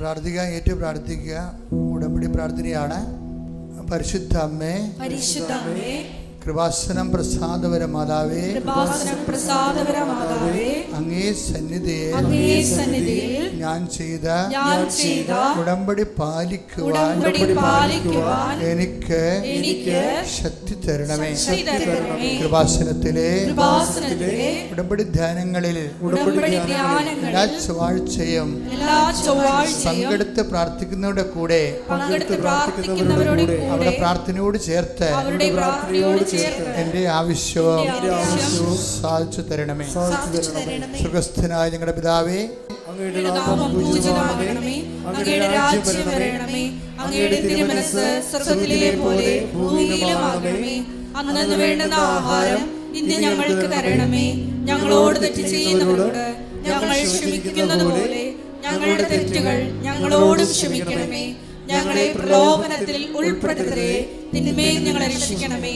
പ്രാർത്ഥിക്കുക, ഏറ്റു പ്രാർത്ഥിക്കുക. ഉടമ്പടി പ്രാർത്ഥനയാണ്. പരിശുദ്ധ അമ്മേ, കൃപാസനം പ്രസാദപര മാതാവേ, അങ്ങേ സന്നിധിയിൽ ഞാൻ ചെയ്ത ഉടമ്പടി പാലിക്കുവാൻ എനിക്ക് ശക്തി തരണമേ. കൃപാസനത്തിലെ ഉടമ്പടി ധ്യാനങ്ങളിൽ എല്ലാ ചൊവ്വാഴ്ചയും പങ്കെടുത്ത് പ്രാർത്ഥിക്കുന്നവരുടെ കൂടെ അവരുടെ പ്രാർത്ഥനയോട് ചേർത്ത് എന്റെ ആവശ്യവും സാധിച്ചു തരണമേ. സുഖസ്ഥനായ ഞങ്ങളുടെ പിതാവേ, അങ്ങയുടെ നാമം പൂജിതമാകണമേ, അങ്ങയുടെ രാജ്യം വരണമേ, അങ്ങയുടെ തിരുമനസ്സ് സ്വർഗ്ഗത്തിലെ പോലെ ഭൂമിയിലുമാകണമേ. അന്നന്ന് വേണ്ടുന്ന ആഹാരം ഇന്ന് ഞങ്ങൾക്ക് തരണമേ. ഞങ്ങളോട് തെറ്റ് ചെയ്യുന്നവരോട് ഞങ്ങൾ ക്ഷമിക്കുന്നത് പോലെ ഞങ്ങളുടെ തെറ്റുകൾ ഞങ്ങളോടും ക്ഷമിക്കണമേ. ഞങ്ങളെ പ്രലോഭനത്തിൽ ഉൾപ്പെടുത്തരുതേ, തിന്മയിൽ ഞങ്ങളെ രക്ഷിക്കണമേ.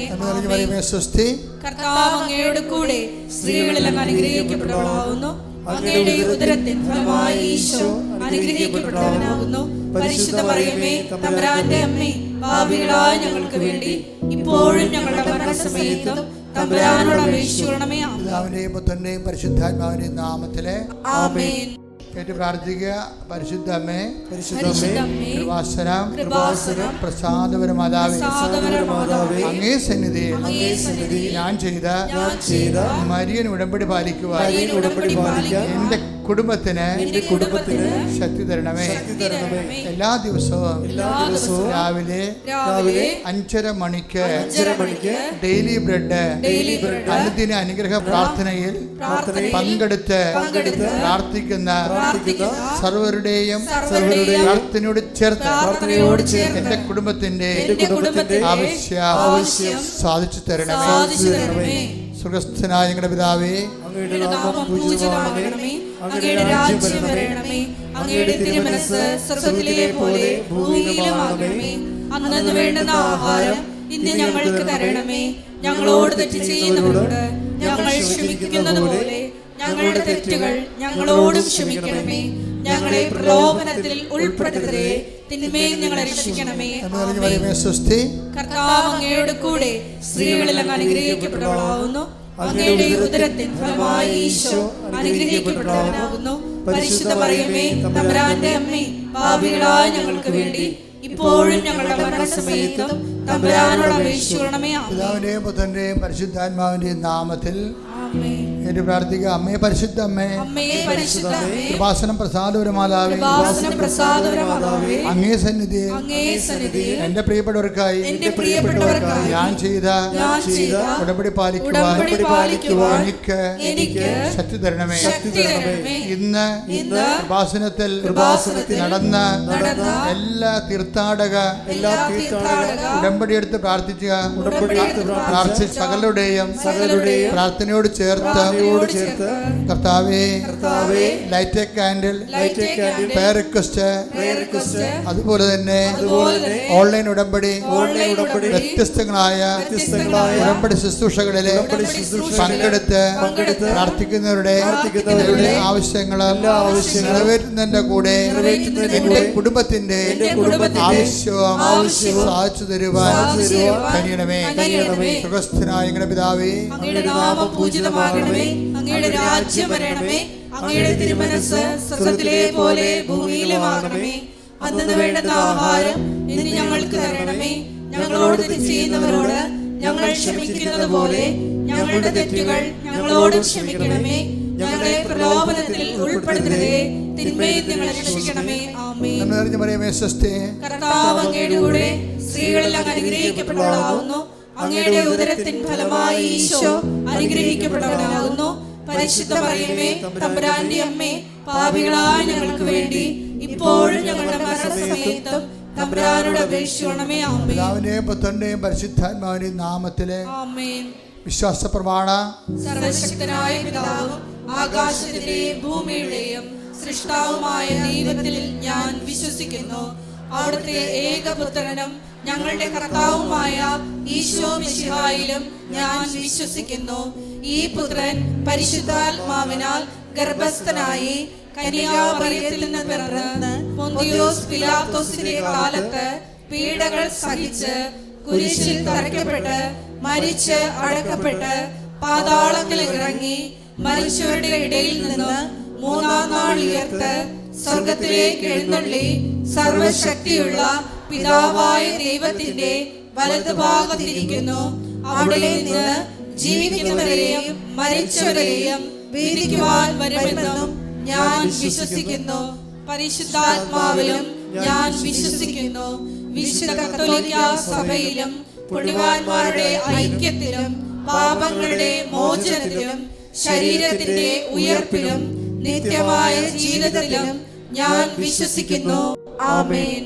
കർത്താവ് അങ്ങയുടെ കൂടെ സ്ത്രീകളിൽ അങ്ങ് അനുഗ്രഹിക്കപ്പെട്ടവളാകുന്നു. അങ്ങയുടെ ഉദരത്തിൻ ഫലമായി ഈശോ അനുഗ്രഹിക്കപ്പെട്ടവനാകുന്നു. പരിശുദ്ധ മറിയമേ, തമ്പുരാന്റെ അമ്മേ, പാപികളായ ഞങ്ങൾക്ക് വേണ്ടി ഇപ്പോഴും ഞങ്ങളുടെ മരണസമയത്തും തമ്പുരാനോട് അപേക്ഷിക്കണമേ. പിതാവിന്റെയും പുത്രന്റെയും പരിശുദ്ധാത്മാവിന്റെയും നാമത്തിലെ ആമേൻ. ഏറ്റു പ്രാർത്ഥിക്കുക. പരിശുദ്ധ അമ്മേ, കൃപാസനം പ്രസാദപര മാതാവേ, അങ്ങേ സന്നിധിയിൽ ഞാൻ ചെയ്ത മരിയൻ ഉടമ്പടി പാലിക്കുവാൻ എന്റെ കുടുംബത്തിന് ശക്തി തരണമേ. എല്ലാ ദിവസവും രാവിലെ 5:30 മണിക്ക് ഡെയിലി ബ്രെഡ് അനുദിന അനുഗ്രഹ പ്രാർത്ഥനയിൽ പങ്കെടുത്ത് പ്രാർത്ഥിക്കുന്ന സർവരുടെയും പ്രാർത്ഥനയോട് ചേർത്ത് എന്റെ കുടുംബത്തിന്റെ ആവശ്യം സാധിച്ചു തരണമേ. സുഖസ്ഥനായ ഞങ്ങളുടെ പിതാവേ, അങ്ങയുടെ നാമം പൂജിതമാകണമേ, അങ്ങയുടെ രാജ്യം വരണമേ, അങ്ങയുടെ തിരുമനസ്സ് സ്വർഗ്ഗത്തിലെ പോലെ ഭൂമിയിലുമാകണമേ. അന്നന്ന് വേണ്ടുന്ന ആഹാരം ഇന്ന് ഞങ്ങൾക്ക് തരണമേ. ഞങ്ങളോട് തെറ്റ് ചെയ്യുന്നവരോട് ഞങ്ങൾ ക്ഷമിക്കുന്നത് പോലെ ഞങ്ങളുടെ തെറ്റുകൾ ഞങ്ങളോടും ക്ഷമിക്കണമേ. ഞങ്ങളെ പ്രലോഭനത്തിൽ ഉൾപ്പെടുത്തരുതേ, തിന്മയിൽ ഞങ്ങളെ രക്ഷിക്കണമേ. കർത്താവ് അങ്ങയുടെ കൂടെ സ്ത്രീകളിൽ അങ്ങ് അനുഗ്രഹിക്കപ്പെട്ടവളാകുന്നു. അങ്ങയുടെ ഉദരത്തിൻ ഫലമായി ഈശോ അനുഗ്രഹിക്കപ്പെട്ടവനാകുന്നു. പരിശുദ്ധ മറിയമേ, തമ്പുരാന്റെ അമ്മേ, പാപികളായ ഞങ്ങൾക്ക് വേണ്ടി ഇപ്പോഴും ഞങ്ങളുടെ മരണസമയത്തും തമ്പുരാനോട് അപേക്ഷിക്കണമേ. പിതാവിന്റെയും പുത്രന്റെയും പരിശുദ്ധാത്മാവിന്റെയും നാമത്തിൽ ഏറ്റു പ്രാർത്ഥിക്കുക. അമ്മേ, പരിശുദ്ധ അമ്മേ, കൃപാസനം പ്രസാദപര മാതാവേ, അങ്ങേ സന്നിധിയിൽ എന്റെ പ്രിയപ്പെട്ടവർക്കായി ഞാൻ ചെയ്ത ഉടമ്പടി പാലിക്കുവാൻ എനിക്ക് ശക്തി തരണമേ. ഇന്ന് കൃപാസനത്തിൽ നടന്ന എല്ലാ തീർത്ഥാടക ഉടമ്പടി എടുത്ത് പ്രാർത്ഥിച്ച സകലരുടെയും പ്രാർത്ഥനയോട് ചേർത്ത് കർത്താവേ, light a candle prayer request, അതുപോലെ തന്നെ ഓൺലൈൻ ഉടമ്പടി വ്യത്യസ്തങ്ങളായ ഉടമ്പടി ശുശ്രൂഷകളിലെ പങ്കെടുത്ത് പ്രാർത്ഥിക്കുന്നവരുടെ ആവശ്യങ്ങൾ നിറവേറ്റുന്നതിന്റെ കൂടെ എന്റെ കുടുംബത്തിന്റെ ആവശ്യവും സാധിച്ചു തരുവാൻ കഴിയണമേ. സുഖസ്ഥനായ ഞങ്ങളുടെ പിതാവേ, അങ്ങയുടെ നാമം പൂജിതമാകണമേ, അങ്ങയുടെ രാജ്യം വരണമേ, അങ്ങയുടെ തിരുമനസ്സ് സ്വർഗ്ഗത്തിലെ പോലെ ഭൂമിയിലുമാകണമേ. അന്നന്ന് വേണ്ടുന്ന ആഹാരം ഇന്ന് ഞങ്ങൾക്ക് തരണമേ. ഞങ്ങളോട് തെറ്റ് ചെയ്യുന്നവരോട് ഞങ്ങൾ ക്ഷമിക്കുന്നത് പോലെ ഞങ്ങളുടെ തെറ്റുകൾ ഞങ്ങളോടും ക്ഷമിക്കണമേ. ഞങ്ങളെ പ്രലോഭനത്തിൽ ഉൾപ്പെടുത്തരുതേ, തിന്മയിൽ ഞങ്ങളെ രക്ഷിക്കണമേ. ആമേൻ. കർത്താവ് അങ്ങയുടെ കൂടെ സ്ത്രീകളിൽ അങ്ങ് അനുഗ്രഹിക്കപ്പെട്ടവളാകുന്നു. അങ്ങയുടെ ഉദരത്തിൻ ഫലമായി ഈശോ അനുഗ്രഹിക്കപ്പെട്ടവനാകുന്നു. പരിശുദ്ധ മറിയമേ, തമ്പുരാന്റെ അമ്മേ, പാപികളായ ഞങ്ങൾക്ക് വേണ്ടി ഇപ്പോഴും ഞങ്ങളുടെ മരണസമയത്തും തമ്പുരാനോട് അപേക്ഷിക്കണമേ. ആമേൻ. പിതാവിന്റെയും പുത്രന്റെയും പരിശുദ്ധാത്മാവിന്റെയും നാമത്തിലെ ആമേൻ. വിശ്വാസ പ്രമാണ. സർവശക്തനായ പിതാവും ആകാശത്തിന്റെയും ഭൂമിയുടെയും സൃഷ്ടാവുമായ ദൈവത്തിൽ ഞാൻ വിശ്വസിക്കുന്നു. അവിടുത്തെ ഏകപുത്രനും ഞങ്ങളുടെ കർത്താവുമായ ഈശോ മിശിഹായിലും ഞാൻ വിശ്വസിക്കുന്നു. ഈ പുത്രൻ പരിശുദ്ധാത്മാവിനാൽ ഗർഭസ്ഥനായി കന്യാമറിയത്തിൽ നിന്ന് പിറന്ന് പൊന്തിയോസ് പിലാത്തോസിന്റെ കാലത്ത് പീഡകൾ സഹിച്ച് കുരിശിൽ തറയ്ക്കപ്പെട്ട് മരിച്ച് അടക്കപ്പെട്ട് പാതാളങ്ങളിൽ ഇറങ്ങി മരിച്ചവരുടെ ഇടയിൽ നിന്ന് മൂന്നാം നാൾ ഉയർത്ത് സ്വർഗത്തിലേക്ക് എഴുന്നള്ളി സർവശക്തിയുള്ള പിതാവായ ദൈവത്തിന്റെ വലതുഭാഗത്തിരിക്കുന്നു. അവിടെ നിന്ന് ജീവിക്കുന്നവരെയും മരിച്ചവരെയും വിധിക്കുവാൻ വരുമെന്നും ഞാൻ വിശ്വസിക്കുന്നു. പരിശുദ്ധാത്മാവിലും ഞാൻ വിശ്വസിക്കുന്നു. വിശുദ്ധ കത്തോലിക്ക സഭയിലും പുണ്യവാന്മാരുടെ ഐക്യത്തിലും പാപങ്ങളുടെ മോചനത്തിലും ശരീരത്തിന്റെ ഉയർപ്പിലും നിത്യമായ ജീവിതത്തിലും ഞാൻ വിശ്വസിക്കുന്നു. ആമേൻ.